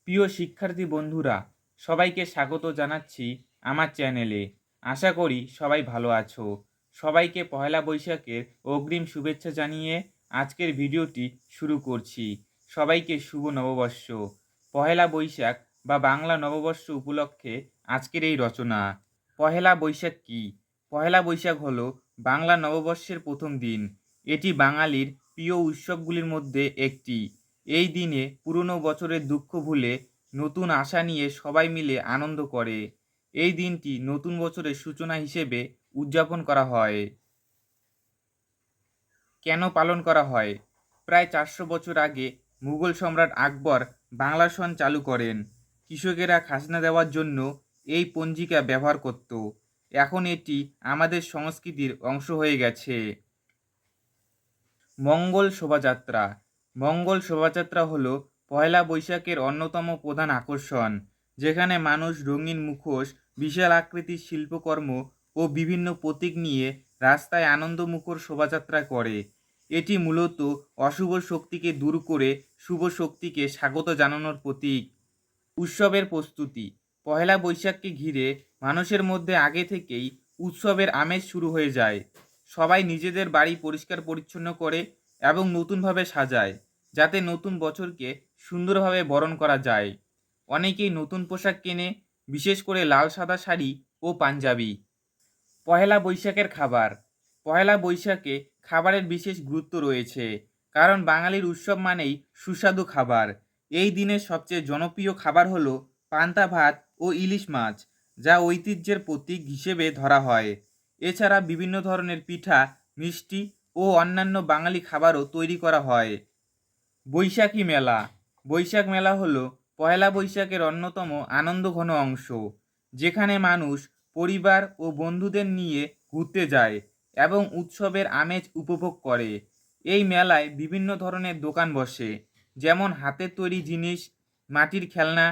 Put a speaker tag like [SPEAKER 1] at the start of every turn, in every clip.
[SPEAKER 1] প্রিয় শিক্ষার্থী বন্ধুরা, সবাইকে স্বাগত জানাচ্ছি আমার চ্যানেলে। আশা করি সবাই ভালো আছো। সবাইকে পহেলা বৈশাখের অগ্রিম শুভেচ্ছা জানিয়ে আজকের ভিডিওটি শুরু করছি। সবাইকে শুভ নববর্ষ। পহেলা বৈশাখ বা বাংলা নববর্ষ উপলক্ষে আজকের এই রচনা। পহেলা বৈশাখ কী? পহেলা বৈশাখ হলো বাংলা নববর্ষের প্রথম দিন। এটি বাঙালির প্রিয় উৎসবগুলির মধ্যে একটি। এই দিনে পুরনো বছরের দুঃখ ভুলে নতুন আশা নিয়ে সবাই মিলে আনন্দ করে। এই দিনটি নতুন বছরের সূচনা হিসেবে উদযাপন করা হয়। কেন পালন করা হয়? প্রায় 400 বছর আগে মুঘল সম্রাট আকবর বাংলা সন চালু করেন। কৃষকেরা খাজনা দেওয়ার জন্য এই পঞ্জিকা ব্যবহার করত। এখন এটি আমাদের সংস্কৃতির অংশ হয়ে গেছে। মঙ্গল শোভাযাত্রা। মঙ্গল শোভাযাত্রা হলো পয়লা বৈশাখের অন্যতম প্রধান আকর্ষণ, যেখানে মানুষ রঙিন মুখোশ, বিশাল আকৃতির শিল্পকর্ম ও বিভিন্ন প্রতীক নিয়ে রাস্তায় আনন্দমুখর শোভাযাত্রা করে। এটি মূলত অশুভ শক্তিকে দূর করে শুভ শক্তিকে স্বাগত জানানোর প্রতীক। উৎসবের প্রস্তুতি। পহেলা বৈশাখকে ঘিরে মানুষের মধ্যে আগে থেকেই উৎসবের আমেজ শুরু হয়ে যায়। সবাই নিজেদের বাড়ি পরিষ্কার পরিচ্ছন্ন করে এবং নতুনভাবে সাজায়, যাতে নতুন বছরকে সুন্দরভাবে বরণ করা যায়। অনেকেই নতুন পোশাক কেনে, বিশেষ করে লাল সাদা শাড়ি ও পাঞ্জাবি। পহেলা বৈশাখের খাবার। পহেলা বৈশাখে খাবারের বিশেষ গুরুত্ব রয়েছে, কারণ বাঙালির উৎসব মানেই সুস্বাদু খাবার। এই দিনের সবচেয়ে জনপ্রিয় খাবার হলো পান্তা ভাত ও ইলিশ মাছ, যা ঐতিহ্যের প্রতীক হিসেবে ধরা হয়। এছাড়া বিভিন্ন ধরনের পিঠা, মিষ্টি ও অন্যান্য বাঙালি খাবারও তৈরি করা হয়। বৈশাখী মেলা। বৈশাখ মেলা হলো পহেলা বৈশাখের অন্যতম আনন্দঘন অংশ, যেখানে মানুষ পরিবার ও বন্ধুদের নিয়ে ঘুরতে যায় এবং উৎসবের আমেজ উপভোগ করে। এই মেলায় বিভিন্ন ধরনের দোকান বসে, যেমন হাতের তৈরি জিনিস, মাটির খেলনা,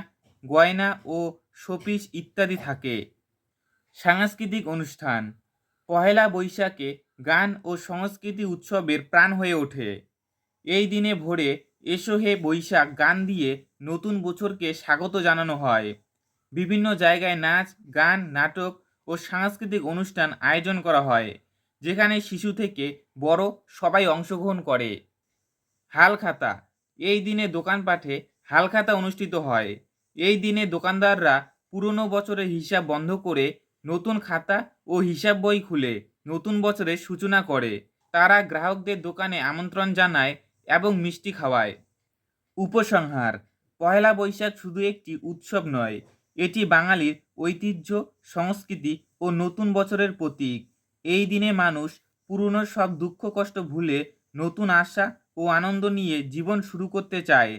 [SPEAKER 1] গয়না ও শোপিস ইত্যাদি থাকে। সাংস্কৃতিক অনুষ্ঠান। পহেলা বৈশাখে গান ও সংস্কৃতি উৎসবের প্রাণ হয়ে ওঠে। এই দিনে ভোরে এসো হে বৈশাখ গান দিয়ে নতুন বছরকে স্বাগত জানানো হয়। বিভিন্ন জায়গায় নাচ, গান, নাটক ও সাংস্কৃতিক অনুষ্ঠান আয়োজন করা হয়, যেখানে শিশু থেকে বড় সবাই অংশগ্রহণ করে। হালখাতা। এই দিনে দোকানপাটে হালখাতা অনুষ্ঠিত হয়। এই দিনে দোকানদাররা পুরনো বছরের হিসাব বন্ধ করে নতুন খাতা ও হিসাব বই খুলে নতুন বছরের সূচনা করে। তারা গ্রাহকদের দোকানে আমন্ত্রণ জানায় এবং মিষ্টি খাওয়ায়। উপসংহার। পহেলা বৈশাখ শুধু একটি উৎসব নয়, এটি বাঙালির ঐতিহ্য, সংস্কৃতি ও নতুন বছরের প্রতীক। এই দিনে মানুষ পুরনো সব দুঃখ কষ্ট ভুলে নতুন আশা ও আনন্দ নিয়ে জীবন শুরু করতে চায়।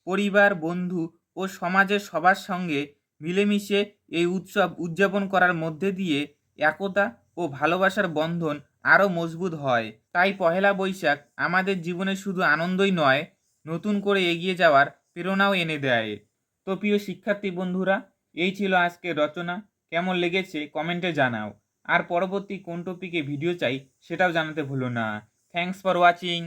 [SPEAKER 1] পরিবার, বন্ধু ও সমাজের সবার সঙ্গে মিলেমিশে এই উৎসব উদযাপন করার মধ্যে দিয়ে একতা ও ভালোবাসার বন্ধন আরও মজবুত হয়। তাই পহেলা বৈশাখ আমাদের জীবনে শুধু আনন্দই নয়, নতুন করে এগিয়ে যাওয়ার প্রেরণাও এনে দেয়। তো প্রিয় শিক্ষার্থী বন্ধুরা, এই ছিল আজকের রচনা। কেমন লেগেছে কমেন্টে জানাও। আর পরবর্তী কোন টপিকে ভিডিও চাই সেটাও জানাতে ভুলো না। Thanks for watching.